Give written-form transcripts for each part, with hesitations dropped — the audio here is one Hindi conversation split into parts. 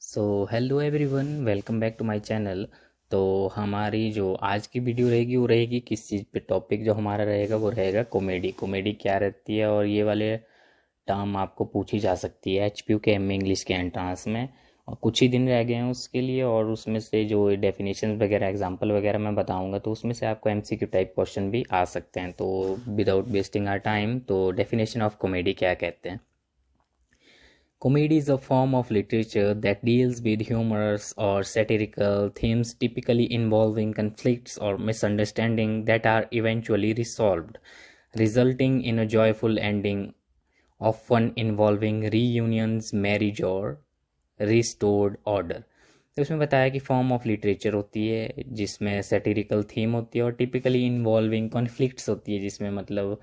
So hello everyone, welcome back to my channel. तो हमारी जो आज की वीडियो रहेगी वो रहेगी किस चीज़ पे। टॉपिक जो हमारा रहेगा वो रहेगा कॉमेडी। कॉमेडी क्या रहती है और ये वाले टर्म आपको पूछी जा सकती है एचपीयू के एम इंग्लिश के एंट्रांस में। और कुछ ही दिन रह गए हैं उसके लिए, और उसमें से जो डेफिनेशन वगैरह एग्जांपल वगैरह मैं बताऊंगा तो उसमें से आपको एमसीक्यू टाइप क्वेश्चन भी आ सकते हैं। तो विदाउट वेस्टिंग आवर टाइम, तो डेफिनेशन ऑफ कॉमेडी क्या कहते हैं। Comedy is a form of literature that deals with humorous or satirical themes typically involving conflicts or misunderstandings that are eventually resolved, resulting in a joyful ending, often involving reunions, marriage or restored order। तो इसमें बताया कि फॉर्म ऑफ लिटरेचर होती है जिसमें सैटिरिकल थीम होती है और टिपिकली इन्वॉल्विंग कॉन्फ्लिक्ट्स होती है जिसमें मतलब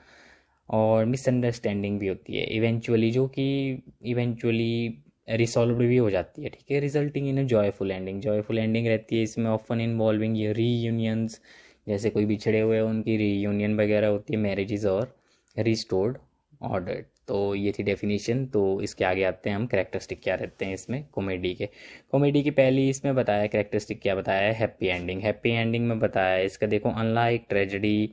और मिसअंडरस्टैंडिंग भी होती है इवेंचुअली, जो कि इवेंचुअली रिसॉल्व भी हो जाती है। ठीक है, resulting in a joyful ending. Joyful ending रहती है इसमें ऑफन इन्वॉल्विंग ये रीयूनियंस, जैसे कोई बिछड़े हुए हैं उनकी रीयूनियन वगैरह होती है, मैरिजेज और रिस्टोर्ड ऑर्डर। तो ये थी डेफिनेशन। तो इसके आगे आते हैं हम कैरेक्टरिस्टिक क्या रहते हैं इसमें कॉमेडी के। कॉमेडी की पहली इसमें बताया कैरेक्टरिस्टिक क्या बताया है, हैप्पी एंडिंग। हैप्पी एंडिंग में बताया है इसका, देखो, unlike tragedy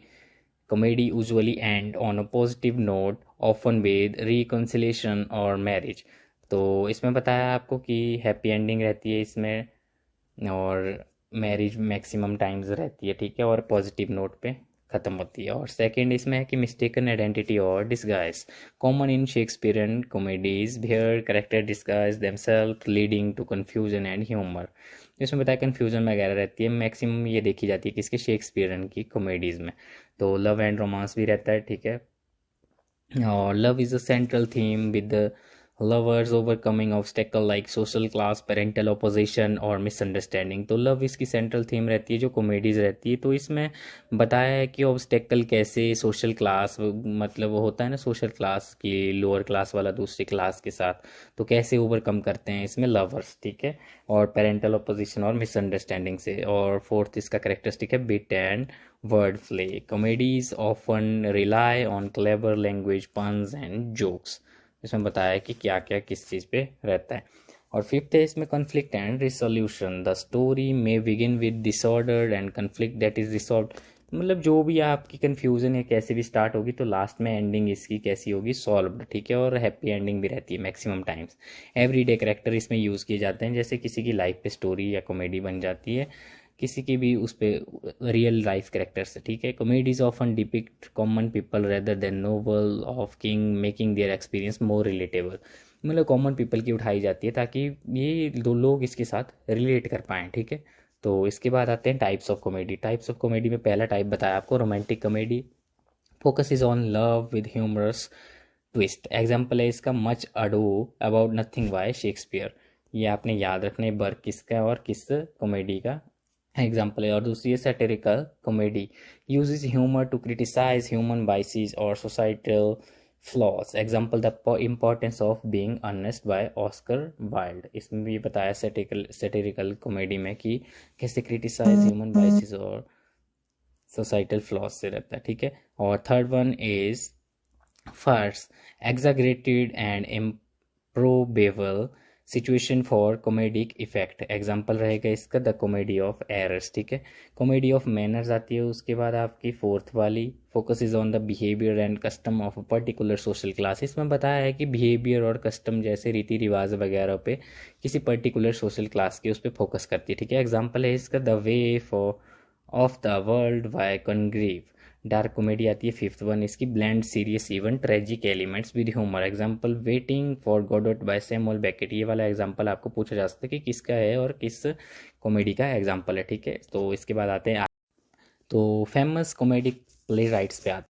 comedy usually end on a positive note, often with reconciliation or marriage। तो इसमें बताया आपको कि हैप्पी एंडिंग रहती है इसमें और मैरिज मैक्सिमम टाइम्स रहती है। ठीक है, और पॉजिटिव नोट पे ख़त्म होती है। और सेकंड इसमें है कि मिस्टेकन आइडेंटिटी और disguise common in Shakespearean comedies where character disguise themselves leading to confusion and humour. इसमें बताया कन्फ्यूजन वगैरह रहती है, मैक्सिमम ये देखी जाती है किसके, शेक्सपियरन की कॉमेडीज़ में। तो लव एंड रोमांस भी रहता है। ठीक है, और love is a central theme with lovers overcoming obstacle like social class, parental opposition और misunderstanding। तो लव इसकी सेंट्रल थीम रहती है जो कॉमेडीज रहती है। तो इसमें बताया है कि ऑब्स्टेकल कैसे, सोशल क्लास मतलब वो होता है ना, सोशल क्लास की लोअर क्लास वाला दूसरी क्लास के साथ, तो कैसे ओवरकम करते हैं इसमें लवर्स। ठीक है, और पेरेंटल ऑपोजिशन और मिसअंडरस्टैंडिंग से। और फोर्थ इसका करेक्टरिस्टिक है bit and word play. Comedies often rely on clever language, puns and jokes. इसमें बताया है कि क्या क्या किस चीज़ पे रहता है। और फिफ्थ है इसमें conflict and resolution. The story में begin with disorder and conflict that is resolve. मतलब जो भी आपकी कन्फ्यूजन है कैसे भी स्टार्ट होगी तो लास्ट में एंडिंग इसकी कैसी होगी, सॉल्व्ड। ठीक है, और हैप्पी एंडिंग भी रहती है मैक्सिमम टाइम्स। एवरीडे कैरेक्टर इसमें यूज़ किए जाते हैं, जैसे किसी की लाइफ पे स्टोरी या कॉमेडी बन जाती है, किसी की भी उस पर रियल लाइफ करेक्टर्स। ठीक है, comedies often depict common people rather than noble of king, making their experience more relatable. मतलब कॉमन पीपल की उठाई जाती है ताकि ये दो लोग इसके साथ रिलेट कर पाएँ। ठीक है, तो इसके बाद आते हैं types of comedy. Types of comedy में पहला टाइप बताया आपको, romantic comedy. Focus is on love with humorous twist. Example है इसका much ado about nothing by Shakespeare. ये आपने याद रखना है वर्क किसका है और किस कॉमेडी का एग्जाम्पल है। और दूसरी है satirical comedy, uses humour to criticise human biases और societal flaws. Example the importance of being honest by Oscar Wilde. इसमें भी बताया सैटिरिकल कॉमेडी में कि कैसे क्रिटिसाइज ह्यूमन बाइसेस और सोसाइटल फ्लॉज से रहता है। ठीक है, और third one is first exaggerated and improbable situation for comedic effect। Example रहेगा इसका द कॉमेडी ऑफ एरर्स। ठीक है, कॉमेडी ऑफ मैनर्स आती है उसके बाद आपकी फोर्थ वाली, focus is on the behaviour and custom of a particular social class. इसमें बताया है कि बिहेवियर और कस्टम जैसे रीति रिवाज वगैरह पे किसी पर्टिकुलर सोशल क्लास की उस पर फोकस करती है। ठीक है, एग्जाम्पल है इसका the way for of the world by Congreve. Dark comedy आती है फिफ्थ वन इसकी, blend serious even tragic elements with humour. Example waiting for Godot by Samuel Beckett. ये वाला एग्जांपल आपको पूछा जा सकता है कि किसका है और किस कॉमेडी का एग्जांपल है। ठीक है, तो इसके बाद आते हैं तो फेमस कॉमेडी प्ले राइट्स पे आते हैं।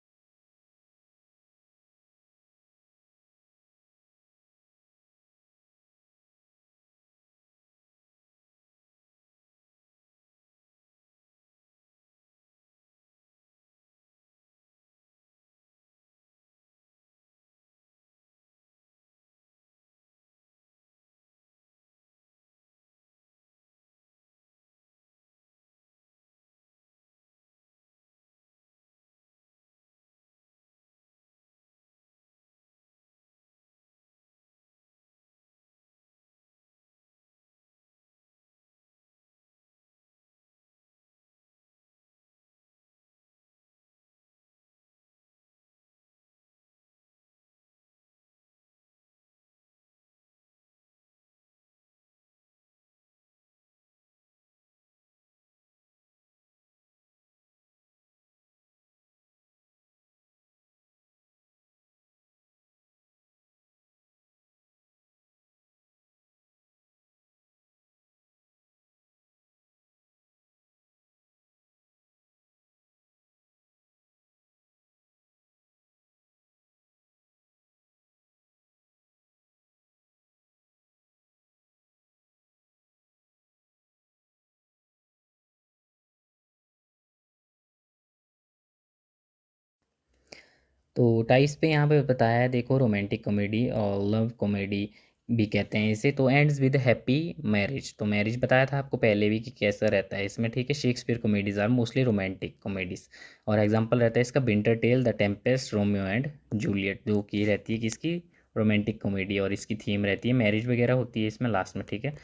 तो टाइप्स पे यहाँ पे बताया है, देखो, रोमांटिक कॉमेडी और लव कॉमेडी भी कहते हैं इसे। तो एंड्स विद हैप्पी मैरिज, तो मैरिज बताया था आपको पहले भी कि कैसा रहता है इसमें, ठीक है। Shakespeare comedies are mostly romantic comedies, और एग्जांपल रहता है इसका Winter Tale, the Tempest, Romeo and Juliet, जो कि रहती है किसकी, रोमांटिक कॉमेडी, और इसकी थीम रहती है मैरिज वगैरह होती है इसमें लास्ट में, ठीक है।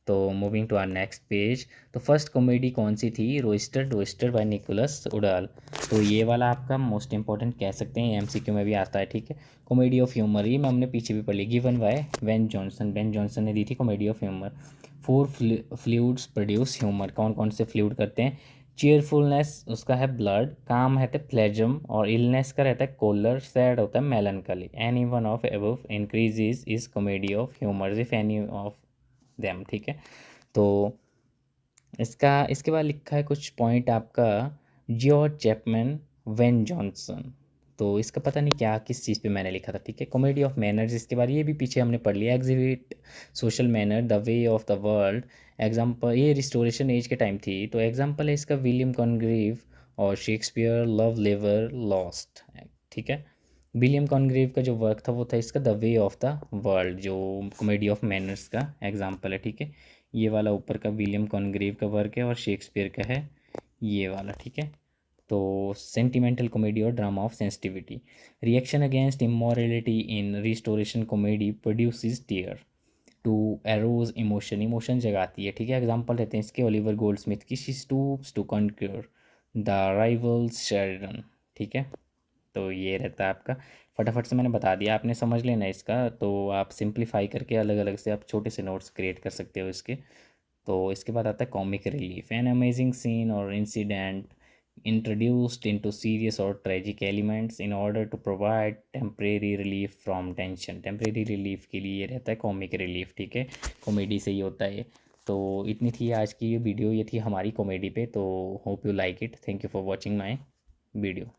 तो moving to our next page, तो फर्स्ट कॉमेडी कौन सी थी, रोइस्टर रोइस्टर बाय निकोलस उडाल। तो ये वाला आपका मोस्ट इंपॉर्टेंट कह सकते हैं, एमसीक्यू में भी आता है, ठीक है। कॉमेडी ऑफ ह्यूमर, ये मैं हमने पीछे भी पढ़ी, given by Ben Jonson, Ben Jonson ने दी थी comedy of humour. Four fluids produce humour, कौन कौन से फ्लूइड करते हैं, चीयरफुलनेस उसका है ब्लड, काम है प्लेजम, और इलनेस का रहता है कोलर, सैड होता है मेलनकली। Any one of above increases is comedy of humour if any of them, ठीक है। तो इसका इसके बाद लिखा है कुछ पॉइंट आपका, जॉर्ज चैपमैन, वेन जॉनसन। तो इसका पता नहीं क्या किस चीज़ पे मैंने लिखा था, ठीक है। कॉमेडी ऑफ मैनर्स, इसके बाद ये भी पीछे हमने पढ़ लिया, exhibit social manner, the way of the world. Example, ये रिस्टोरेशन एज के टाइम थी, तो एग्जाम्पल है इसका विलियम कॉनग्रीव और शेक्सपियर, लव लिवर लॉस्ट, ठीक है। विलियम कॉनग्रीव का जो वर्क था वो था इसका the way of the world, जो कॉमेडी ऑफ मैनर्स का एग्जाम्पल है, ठीक है। ये वाला ऊपर का विलियम कॉनग्रीव का वर्क है, और शेक्सपियर का है ये वाला, ठीक है। तो सेंटिमेंटल कॉमेडी और drama of sensitivity, reaction against immorality in restoration comedy produces tear to arouse emotion, emotion जगाती है, ठीक है। एग्जाम्पल रहते हैं इसके, ओलिवर गोल्डस्मिथ की she stoops to conquer the rivals Sheridan, ठीक है। तो ये रहता है आपका, फटाफट से मैंने बता दिया, आपने समझ लेना इसका, तो आप सिंप्लीफाई करके अलग अलग से आप छोटे से नोट्स क्रिएट कर सकते हो इसके। तो इसके बाद आता है comic relief, an amazing scene और incident introduced into serious or tragic elements in order to provide temporary relief from tension, temporary relief के लिए ये रहता है कॉमिक रिलीफ, ठीक है। कॉमेडी से ही होता है। तो इतनी थी आज की ये वीडियो, ये थी हमारी कॉमेडी पे। तो hope you like it, thank you for watching my video.